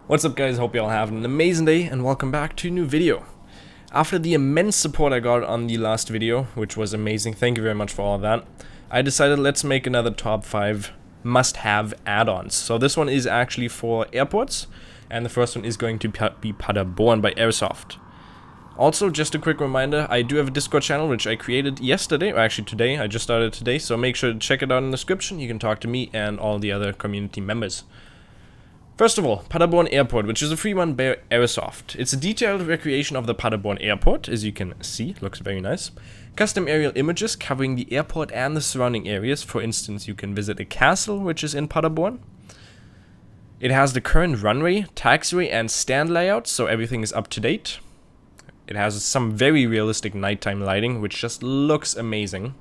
What's up guys, hope you all having an amazing day and welcome back to a new video. After the immense support I got on the last video, which was amazing, thank you very much for all of that, I decided let's make another top 5 must-have add-ons. So this one is actually for airports, and the first one is going to be Paderborn by Aerosoft. Also, just a quick reminder, I do have a Discord channel which I created yesterday, or actually today, I just started today, so make sure to check it out in the description. You can talk to me and all the other community members. First of all, Paderborn Airport, which is a free one by Aerosoft. It's a detailed recreation of the Paderborn Airport, as you can see, looks very nice. Custom aerial images covering the airport and the surrounding areas. For instance, you can visit a castle, which is in Paderborn. It has the current runway, taxiway, and stand layouts, so everything is up to date. It has some very realistic nighttime lighting, which just looks amazing.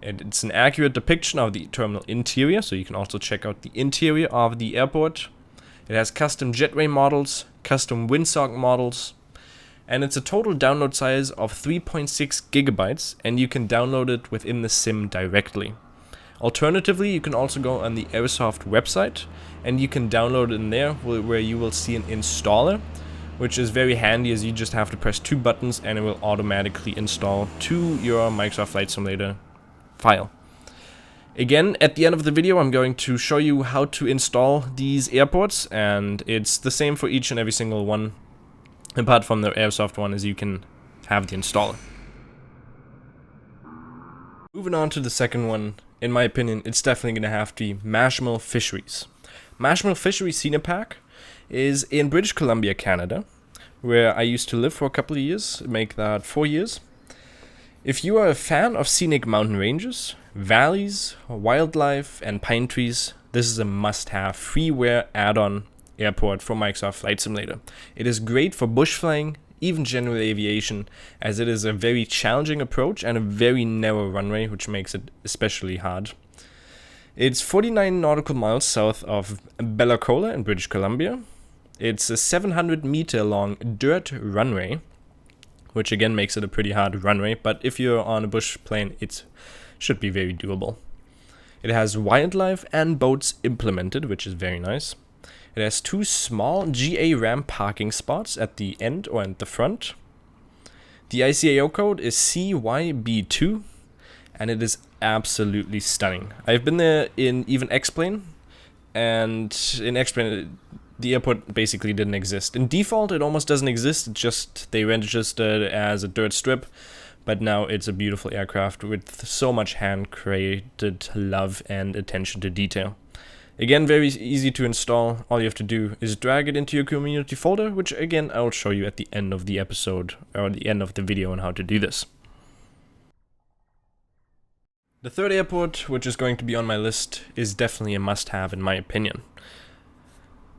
It's an accurate depiction of the terminal interior, so you can also check out the interior of the airport. It has custom jetway models, custom windsock models, and it's a total download size of 3.6 gigabytes, and you can download it within the sim directly. Alternatively, you can also go on the Aerosoft website, and you can download it in there, where you will see an installer, which is very handy as you just have to press 2 buttons and it will automatically install to your Microsoft Flight Simulator file. Again, at the end of the video, I'm going to show you how to install these airports, and it's the same for each and every single one, apart from the Aerosoft one, as you can have the installer. Moving on to the second one, in my opinion, it's definitely going to have to be Machmell Fisheries. Machmell Fisheries Scenic Park is in British Columbia, Canada, where I used to live for a couple of years, make that 4 years. If you are a fan of scenic mountain ranges, valleys, wildlife, and pine trees, this is a must-have freeware add-on airport for Microsoft Flight Simulator. It is great for bush flying, even general aviation, as it is a very challenging approach and a very narrow runway, which makes it especially hard. It's 49 nautical miles south of Bellacola in British Columbia. It's a 700-meter long dirt runway, which again makes it a pretty hard runway, but if you're on a bush plane, it should be very doable. It has wildlife and boats implemented, which is very nice. It has 2 small GA ramp parking spots at the end or at the front. The ICAO code is CYB2, and it is absolutely stunning. I've been there in even X-Plane, and in X-Plane, the airport basically didn't exist. In default, it almost doesn't exist, they registered it as a dirt strip, but now it's a beautiful aircraft with so much hand-created love and attention to detail. Again, very easy to install. All you have to do is drag it into your community folder, which again, I'll show you at the end of the episode, or the end of the video on how to do this. The third airport, which is going to be on my list, is definitely a must-have in my opinion.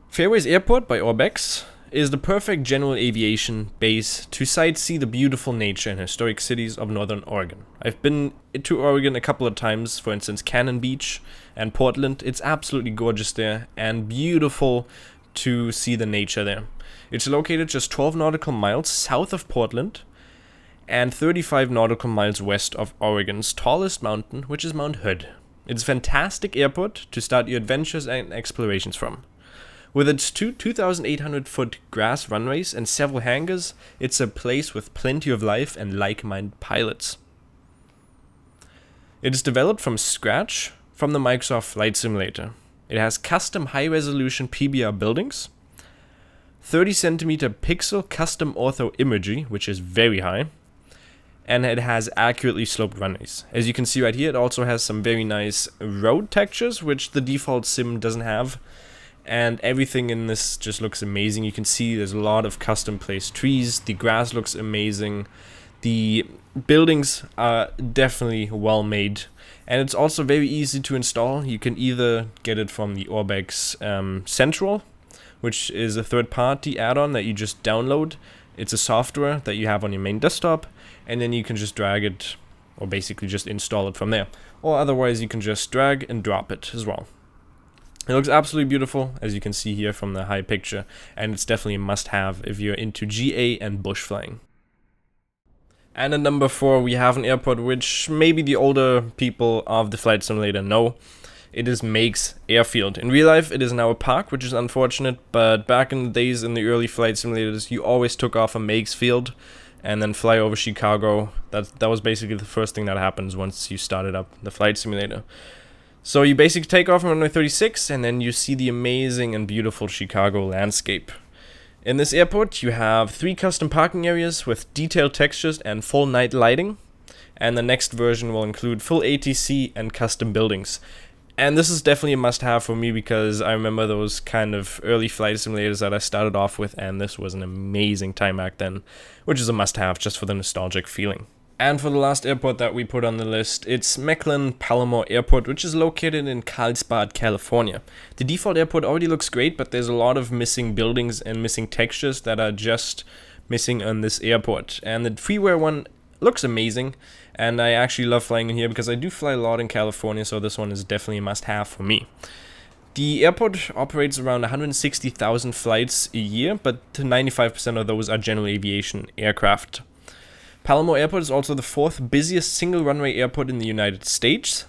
Fairways Airport by Orbex is the perfect general aviation base to sightsee the beautiful nature and historic cities of northern Oregon. I've been to Oregon a couple of times, for instance Cannon Beach and Portland. It's absolutely gorgeous there and beautiful to see the nature there. It's located just 12 nautical miles south of Portland and 35 nautical miles west of Oregon's tallest mountain, which is Mount Hood. It's a fantastic airport to start your adventures and explorations from. With its 2,800-foot grass runways and several hangars, it's a place with plenty of life and like-minded pilots. It is developed from scratch from the Microsoft Flight Simulator. It has custom high-resolution PBR buildings, 30cm pixel custom ortho imagery, which is very high, and it has accurately sloped runways. As you can see right here, it also has some very nice road textures, which the default sim doesn't have. And everything in this just looks amazing. You can see there's a lot of custom placed trees. The grass looks amazing. The buildings are definitely well made. And it's also very easy to install. You can either get it from the Orbex Central, which is a third-party add-on that you just download. It's a software that you have on your main desktop. And then you can just drag it, or basically just install it from there. Or otherwise you can just drag and drop it as well. It looks absolutely beautiful, as you can see here from the high picture, and it's definitely a must-have if you're into GA and bush flying. And at number 4, we have an airport which maybe the older people of the Flight Simulator know. It is Meigs Airfield. In real life, it is now a park, which is unfortunate, but back in the days in the early flight simulators, you always took off of Meigs Field and then fly over Chicago. That was basically the first thing that happens once you started up the flight simulator. So you basically take off on runway 36, and then you see the amazing and beautiful Chicago landscape. In this airport, you have 3 custom parking areas with detailed textures and full night lighting. And the next version will include full ATC and custom buildings. And this is definitely a must-have for me because I remember those kind of early flight simulators that I started off with, and this was an amazing time back then, which is a must-have just for the nostalgic feeling. And for the last airport that we put on the list, it's McClellan-Palomar Airport, which is located in Carlsbad, California. The default airport already looks great, but there's a lot of missing buildings and missing textures that are just missing on this airport. And the Freeware one looks amazing, and I actually love flying in here because I do fly a lot in California, so this one is definitely a must-have for me. The airport operates around 160,000 flights a year, but 95% of those are general aviation aircraft. Palomar Airport is also the 4th busiest single runway airport in the United States,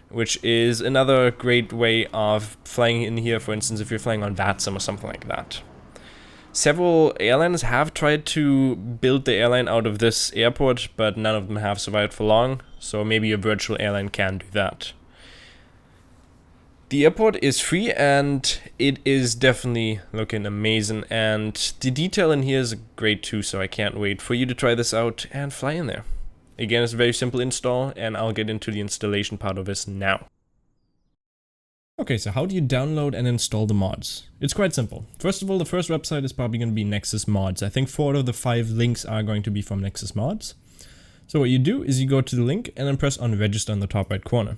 which is another great way of flying in here, for instance, if you're flying on VATSIM or something like that. Several airlines have tried to build the airline out of this airport, but none of them have survived for long, so maybe a virtual airline can do that. The airport is free, and it is definitely looking amazing, and the detail in here is great too, so I can't wait for you to try this out and fly in there. Again, it's a very simple install, and I'll get into the installation part of this now. Okay, so how do you download and install the mods? It's quite simple. First of all, the first website is probably going to be Nexus Mods. I think 4 out of the 5 links are going to be from Nexus Mods. So what you do is you go to the link and then press on register in the top right corner.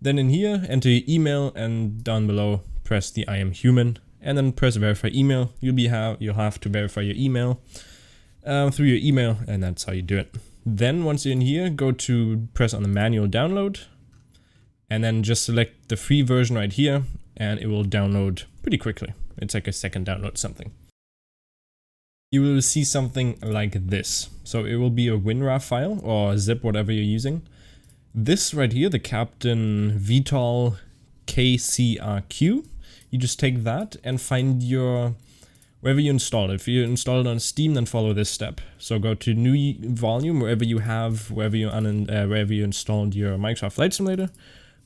Then in here, enter your email, and down below, press the I am human, and then press verify email. You'll have to verify your email through your email, and that's how you do it. Then once you're in here, go to press on the manual download, and then just select the free version right here, and it will download pretty quickly. It's like a second download something. You will see something like this. So it will be a WinRAR file or zip, whatever you're using. This right here, the Captain VTOL KCRQ, you just take that and find your, wherever you install it. If you install it on Steam, then follow this step. So go to new volume, wherever you installed your Microsoft Flight Simulator.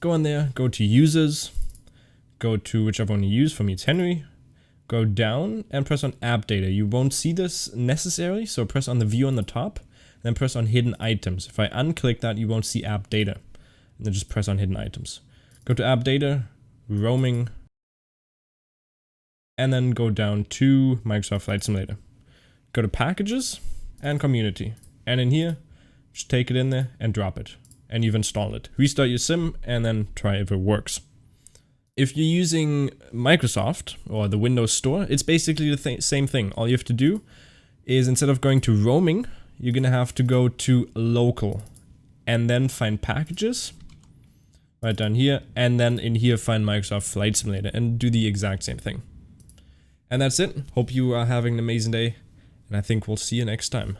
Go on there, go to users, go to whichever one you use, for me it's Henry. Go down and press on app data. You won't see this necessarily, so press on the view on the top. Then press on hidden items. If I unclick that, you won't see app data. And then just press on hidden items. Go to app data, roaming, and then go down to Microsoft Flight Simulator. Go to packages and community. And in here, just take it in there and drop it. And you've installed it. Restart your sim and then try if it works. If you're using Microsoft or the Windows Store, it's basically the same thing. All you have to do is, instead of going to roaming, you're going to have to go to local and then find packages right down here, and then in here find Microsoft Flight Simulator and do the exact same thing. And that's it. Hope you are having an amazing day, and I think we'll see you next time.